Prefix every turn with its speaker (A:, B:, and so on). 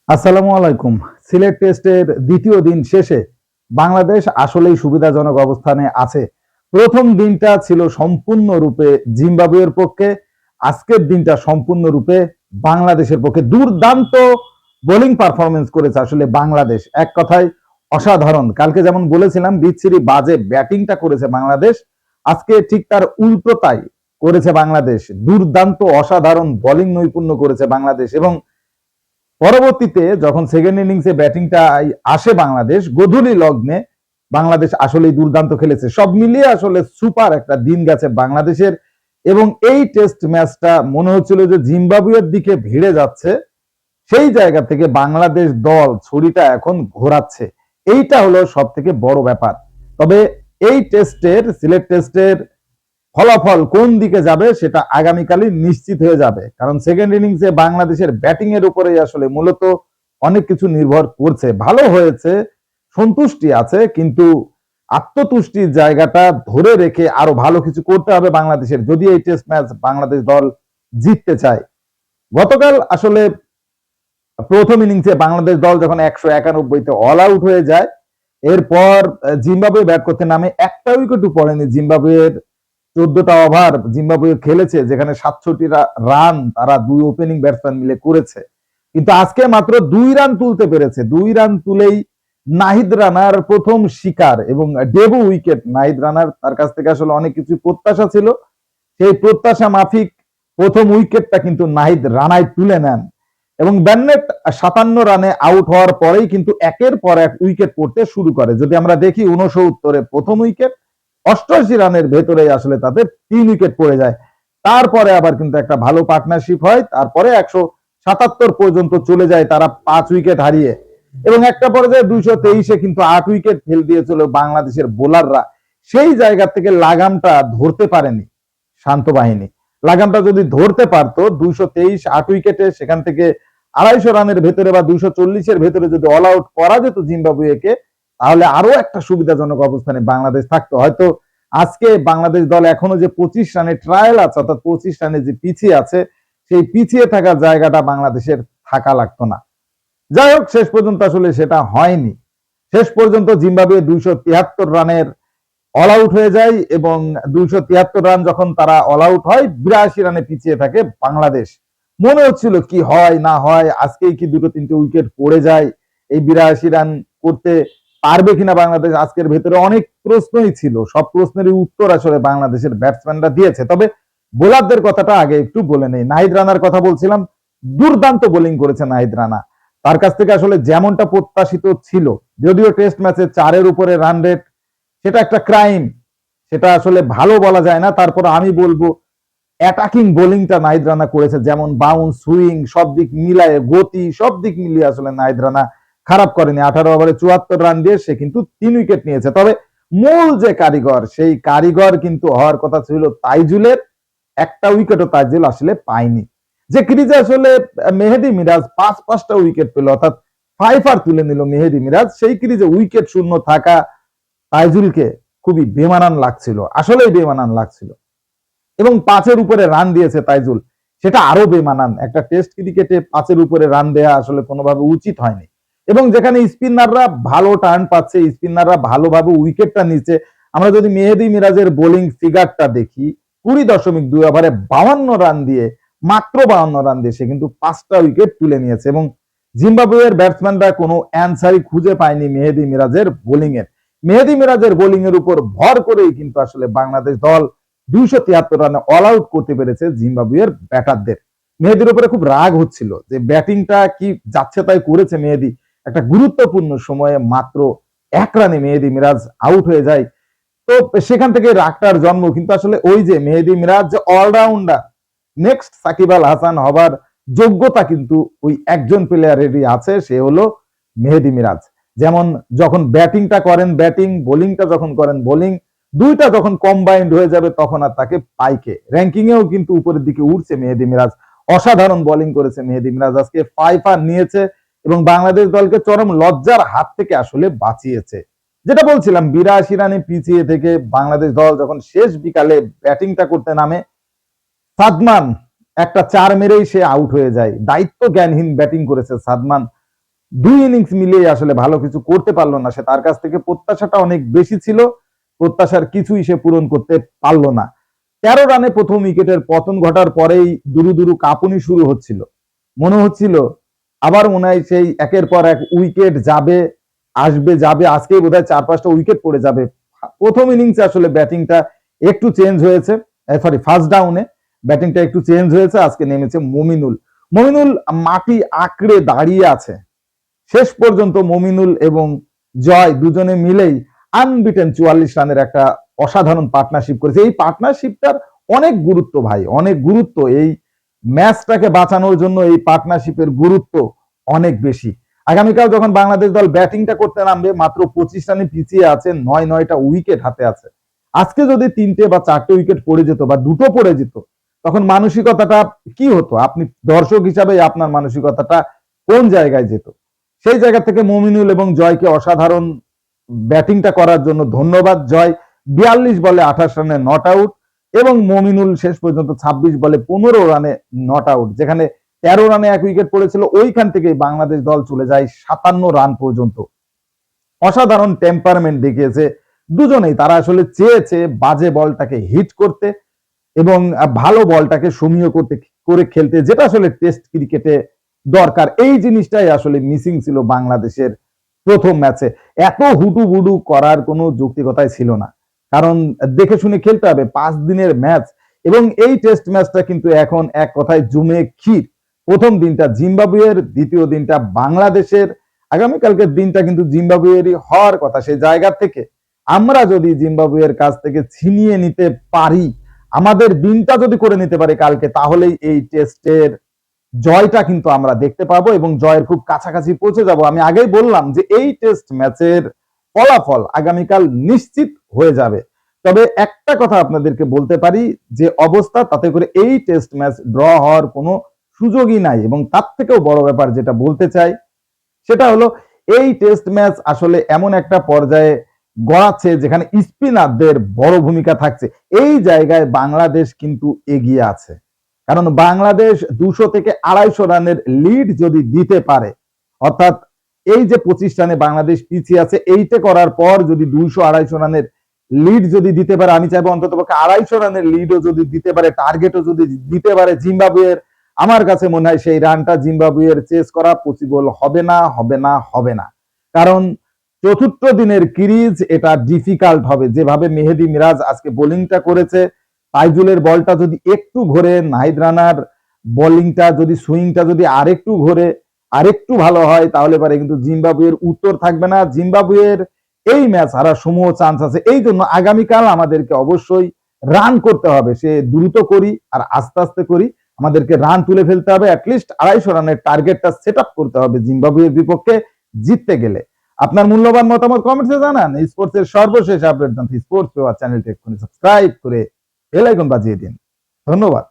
A: আসসালামু আলাইকুম। সিলেট টেস্টের দ্বিতীয় দিন শেষে বাংলাদেশ আসলেই সুবিধাজনক অবস্থানে আছে। প্রথম দিনটা ছিল সম্পূর্ণরূপে জিম্বাবুয়ের পক্ষে, আজকের দিনটা সম্পূর্ণরূপে বাংলাদেশের পক্ষে। দুর্দান্ত বোলিং পারফরমেন্স করেছে আসলে বাংলাদেশ। এক কথায় অসাধারণ। কালকে যেমন বলেছিলাম বিচ্ছিরি বাজে ব্যাটিংটা করেছে বাংলাদেশ, আজকে ঠিক তার উল্টোটাই করেছে বাংলাদেশ। দুর্দান্ত অসাধারণ বোলিং নৈপুণ্য করেছে বাংলাদেশ এবং পরবর্তীতে যখন সেকেন্ড ইনিংসে ব্যাটিংটা আসে বাংলাদেশ গোধূলি লগ্নে, বাংলাদেশ আসলেই দুর্দান্ত খেলেছে। সব মিলিয়ে আসলে সুপার একটা দিন গেছে বাংলাদেশের এবং এই টেস্ট ম্যাচটা মনে হচ্ছিল যে জিম্বাবুয়ের দিকে ভিড়ে যাচ্ছে, সেই জায়গা থেকে বাংলাদেশ দল ছুরিটা এখন ঘোরাচ্ছে। এইটা হলো সব থেকে বড় ব্যাপার। তবে এই টেস্টের সিলেট টেস্টের ফলাফল কোন দিকে যাবে সেটা আগামীকালই নিশ্চিত হয়ে যাবে, কারণ সেকেন্ড ইনিংসে বাংলাদেশের ব্যাটিং এর উপরেই আসলে মূলত অনেক কিছু নির্ভর করছে। ভালো হয়েছে, সন্তুষ্টি আছে, কিন্তু আত্মতুষ্টির জায়গাটা ধরে রেখে আরো ভালো কিছু করতে হবে বাংলাদেশের, যদি এই টেস্ট ম্যাচ বাংলাদেশ দল জিততে চায়। গতকাল আসলে প্রথম ইনিংসে বাংলাদেশ দল যখন 191-তে অল আউট হয়ে যায়, এরপর জিম্বাবুয়ে ব্যাট করতে নামে একটা উইকেটও পড়েনি। জিম্বাবুয়ের 14টা ওভার জিম্বাবুয়ে খেলেছে, যেখানে 67 রান তারা দুই ওপেনিং ব্যাটসম্যান মিলে করেছে, কিন্তু আজকে মাত্র 2 রান তুলতে পেরেছে। 2 রান তুলেই নাহিদ রানার প্রথম শিকার এবং ডেবু উইকেট। নাহিদ রানার তার কাছ থেকে আসলে অনেক কিছু প্রত্যাশা ছিল, সেই প্রত্যাশা মাফিক প্রথম উইকেটটা কিন্তু নাহিদ রানাই তুলে নেন এবং বেন্নেট 57 রানে আউট হওয়ার পরেই কিন্তু একের পর এক উইকেট পড়তে শুরু করে। যদি আমরা দেখি 69-এ প্রথম উইকেট, 88 রানের ভেতরে আসলে তাদের 3 উইকেট পড়ে যায়। তারপরে আবার কিন্তু একটা ভালো পার্টনারশিপ হয়, তারপরে 177 পর্যন্ত চলে যায় তারা 5 উইকেট হারিয়ে এবং একটা পর্যায়ে 223-এ কিন্তু 8 উইকেট ফেল দিয়েছিল বাংলাদেশের বোলাররা। সেই জায়গা থেকে লাগামটা ধরতে পারেনি শান্ত বাহিনী। লাগামটা যদি ধরতে পারতো, 223 8 উইকেটে সেখান থেকে 250 রানের ভেতরে বা 240-এর ভেতরে যদি অল আউট করা যেত জিম্বাবুয়েকে, তাহলে আরো একটা সুবিধাজনক অবস্থানে বাংলাদেশ থাকতো। হয়তো আজকে বাংলাদেশ দল এখনো যে 25 রানে ট্রায়াল আছে, অর্থাৎ 25 রানে যে পিছিয়ে আছে, সেই পিছিয়ে থাকার জায়গাটা বাংলাদেশের থাকা লাগতো না। যাই হোক, শেষ পর্যন্ত আসলে সেটা হয়নি। শেষ পর্যন্ত জিম্বাবুয়ে 273 রানের অল আউট হয়ে যায় এবং 273 রান যখন তারা অল আউট হয়, 82 রানে পিছিয়ে থাকে বাংলাদেশ। মনে হচ্ছিল কি হয় না হয়, আজকেই কি দুটো তিনটে উইকেট পড়ে যায়, এই 82 রান করতে পারবে কিনা বাংলাদেশ। আজকের ভেতরে অনেক প্রশ্নই ছিল, সব প্রশ্নেরই উত্তর আসলে বাংলাদেশের ব্যাটসম্যানরা দিয়েছে। তবে বোলারদের কথাটা আগে একটু বলে নেই। নাহিদ রানার কথা বলছিলাম, দুর্দান্ত বোলিং করেছে নাহিদ রানা। তার কাছ থেকে আসলে যেমনটা প্রত্যাশিত ছিল, যদিও টেস্ট ম্যাচে 4-এর উপরে রান রেট সেটা একটা ক্রাইম, সেটা আসলে ভালো বলা যায় না। তারপর আমি বলবো অ্যাটাকিং বোলিংটা নাহিদ রানা করেছে, যেমন বাউন্স, সুইং, সব দিক মিলায়ে, গতি, সব দিক মিলিয়ে আসলে নাহিদ রানা খারাপ করেনি। 18 ওভারে 74 রান দিয়ে সে কিন্তু 3 উইকেট নিয়েছে। তবে মূল যে কারিগর, সেই কারিগর কিন্তু হওয়ার কথা ছিল তাইজুলের। একটা উইকেটও তাইজুল আসলে পায়নি। যে ক্রিজে আসলে মেহেদী মিরাজ 5-5টা উইকেট পেল, অর্থাৎ 5 তুলে নিল মেহেদী মিরাজ, সেই ক্রিজে উইকেট শূন্য থাকা তাইজুলকে খুবই বেমানান লাগছিল, আসলেই বেমানান লাগছিল। এবং 5-এর উপরে রান দিয়েছে তাইজুল, সেটা আরো বেমানান। একটা টেস্ট ক্রিকেটে 5-এর উপরে রান দেয়া আসলে কোনোভাবে উচিত হয়নি। এবং যেখানে স্পিনাররা ভালো টার্ন পাচ্ছে, স্পিনাররা ভালোভাবে উইকেটটা নিচ্ছে, আমরা যদি মেহেদী মিরাজের বোলিং ফিগারটা দেখি, 20.2 ওভারে 52 রান দিয়ে, মাত্র 52 রান দিয়ে সে কিন্তু 5টা উইকেট তুলে নিয়েছে এবং জিম্বাবুয়ের ব্যাটসম্যানরা কোনো অ্যান্সারই খুঁজে পায়নি মেহেদী মিরাজের বোলিং এর। মেহেদী মিরাজের বোলিং এর উপর ভর করেই কিন্তু আসলে বাংলাদেশ দল 273 রানে অল আউট করতে পেরেছে জিম্বাবুয়ের ব্যাটারদের। মেহেদির উপরে খুব রাগ হচ্ছিল যে ব্যাটিংটা কি যাচ্ছে তাই করেছে মেহেদি। একটা গুরুত্বপূর্ণ সময়ে মাত্র 1 রানে মেহেদী মিরাজ আউট হয়ে যায়। তো সেখান থেকে রাগটার জন্ম, কিন্তু আসলে ওই যে মেহেদী মিরাজ যে অলরাউন্ডার, নেক্সট সাকিব আল হাসান হবার যোগ্যতা কিন্তু ওই একজন প্লেয়ারেরই আছে, সে হলো মেহেদী মিরাজ। যেমন যখন ব্যাটিংটা করেন ব্যাটিং, বোলিংটা যখন করেন বোলিং, দুইটা যখন কম্বাইন্ড হয়ে যাবে তখন আর তাকে পাইকে। র্যাঙ্কিং এও কিন্তু উপরের দিকে উঠছে মেহেদী মিরাজ। অসাধারণ বোলিং করেছে মেহেদী মিরাজ, আজকে 5 নিয়েছে এবং বাংলাদেশ দলকে চরম লজ্জার হাত থেকে আসলে বাঁচিয়েছে। যেটা বলছিলাম, 82 রানে পিছিয়ে থেকে বাংলাদেশ দল যখন শেষ বিকালে ব্যাটিংটা করতে নামে, সাদমান একটা 4 মেরেই সে আউট হয়ে যায়। দায়িত্ব জ্ঞানহীন ব্যাটিং করেছে সাদমান। দুই ইনিংস মিলিয়ে আসলে ভালো কিছু করতে পারলো না সে। তার কাছ থেকে প্রত্যাশাটা অনেক বেশি ছিল, প্রত্যাশার কিছুই সে পূরণ করতে পারলো না। 13 রানে প্রথম উইকেটের পতন ঘটার পরেই দুরু দুরু কাঁপুনি শুরু হচ্ছিল, মনে হচ্ছিল আবার মনে হয় সেই একের পর এক উইকেট যাবে, আসবে যাবে, আজকেই বোধহয় 4-5টা উইকেট পড়ে যাবে। প্রথম ইনিংসে আসলে ব্যাটিংটা একটু চেঞ্জ হয়েছে, সরি ফার্স্ট ডাউনে ব্যাটিংটা একটু চেঞ্জ হয়েছে। আজকে নেমেছে মমিনুল। মমিনুল মাটি আঁকড়ে দাঁড়িয়ে আছে শেষ পর্যন্ত। মমিনুল এবং জয় দুজনে মিলেই আনবিটেন 44 রানের একটা অসাধারণ পার্টনারশিপ করেছে। এই পার্টনারশিপটার অনেক গুরুত্ব ভাই, অনেক গুরুত্ব। এই ম্যাচটাকে বাঁচানোর জন্য এই পার্টনারশিপের গুরুত্ব অনেক বেশি। আগামীকাল যখন বাংলাদেশ দল ব্যাটিংটা করতে নামবে, মাত্র 25 রানে পিছিয়ে আছে, 9টা উইকেট হাতে আছে। আজকে যদি 3টে বা 4টে উইকেট পড়ে যেত বা 2টো পড়ে যেত, তখন মানসিকতাটা কি হতো? আপনি দর্শক হিসাবে আপনার মানসিকতাটা কোন জায়গায় যেত? সেই জায়গা থেকে মমিনুল এবং জয়কে অসাধারণ ব্যাটিংটা করার জন্য ধন্যবাদ। জয় 42 বলে 28 রানে নট আউট এবং মমিনুল শেষ পর্যন্ত 26 বলে 15 রানে নট আউট। যেখানে 13 রানে 1 উইকেট পড়েছিল, ওইখান থেকে বাংলাদেশ দল চলে যায় 57 রান পর্যন্ত। অসাধারণ টেম্পারমেন্ট দেখিয়েছে দুজনেই। তারা আসলে চেয়েছে বাজে বলটাকে হিট করতে এবং ভালো বলটাকে সমীহ করতে করে খেলতে, যেটা আসলে টেস্ট ক্রিকেটে দরকার। এই জিনিসটাই আসলে মিসিং ছিল বাংলাদেশের প্রথম ম্যাচে। এত হুডুবুডু করার কোনো যৌক্তিকতাই ছিল না, কারণ দেখে শুনে খেলতে হবে। 5 দিনের ম্যাচ এবং এই টেস্ট ম্যাচটা কিন্তু এখন এক কথায় জমে ক্ষীর। প্রথম দিনটা জিম্বাবুয়ের, দ্বিতীয় দিনটা বাংলাদেশের। আগামীকালকের দিনটা কিন্তু জিম্বাবুয়েরই হওয়ার কথা। সেই জায়গা থেকে আমরা যদি জিম্বাবুয়ের কাছ থেকে ছিনিয়ে নিতে পারি, আমাদের দিনটা যদি করে নিতে পারি কালকে, তাহলেই এই টেস্টের জয়টা কিন্তু আমরা দেখতে পাবো এবং জয়ের খুব কাছাকাছি পৌঁছে যাব। আমি আগেই বললাম যে এই টেস্ট ম্যাচের ফলাফল আগামীকাল নিশ্চিত হয়ে যাবে। তবে একটা কথা আপনাদেরকে বলতে পারি, যে অবস্থা, তাতে করে এই টেস্ট ম্যাচ ড্র হওয়ার কোনো সুযোগই নাই। এবং তার থেকেও বড় ব্যাপার যেটা বলতে চাই, সেটা হলো এই টেস্ট ম্যাচ আসলে এমন একটা পর্যায়ে গড়াচ্ছে যেখানে স্পিনারদের বড় ভূমিকা থাকছে। এই জায়গায় বাংলাদেশ কিন্তু এগিয়ে আছে, কারণ বাংলাদেশ 200 থেকে 250 রানের লিড যদি দিতে পারে, অর্থাৎ এই যে 25 রানে বাংলাদেশ পিছিয়ে আছে, এইটা করার পর যদি 200-250 রানের লিড যদি দিতে পারে, আমি চাইবো অন্তত পক্ষে 250 রানের লিডও যদি দিতে পারে, টার্গেটও যদি দিতে পারে জিম্বাবুয়ের, আমার কাছে মনে হয় সেই রানটা জিম্বাবুয়ের চেস করা পসিবল হবে না, হবে না, হবে না। কারণ চতুর্থ দিনের সিরিজ, এটা ডিফিকাল্ট হবে। যেভাবে মেহেদী মিরাজ আজকে বোলিংটা করেছে, তাইজুলের বলটা যদি একটু ঘোরে, নাহিদ রানার বোলিংটা যদি, সুইংটা যদি আরেকটু ঘোরে, আরেকটু ভালো হয়, তাহলে পারে কিন্তু জিম্বাবুয়ের উত্তর থাকবে না। জিম্বাবুয়ের এই ম্যাচ হারার সমূহ চান্স আছে। এই জন্য আগামীকাল আমাদেরকে অবশ্যই রান করতে হবে। সে দ্রুত করি আর আস্তে আস্তে করি, আমাদেরকে রান তুলে ফেলতে হবে। অ্যাটলিস্ট 250 রানের টার্গেটটা সেট আপ করতে হবে জিম্বাবুয়ের বিপক্ষে জিততে গেলে। আপনার মূল্যবান মতামত কমেন্টসে জানান। স্পোর্টসের সর্বশেষ আপডেট জানতে স্পোর্টস পেওয়ার চ্যানেলটি এক্ষুনি সাবস্ক্রাইব করে বেল আইকন বাজিয়ে দিন। ধন্যবাদ।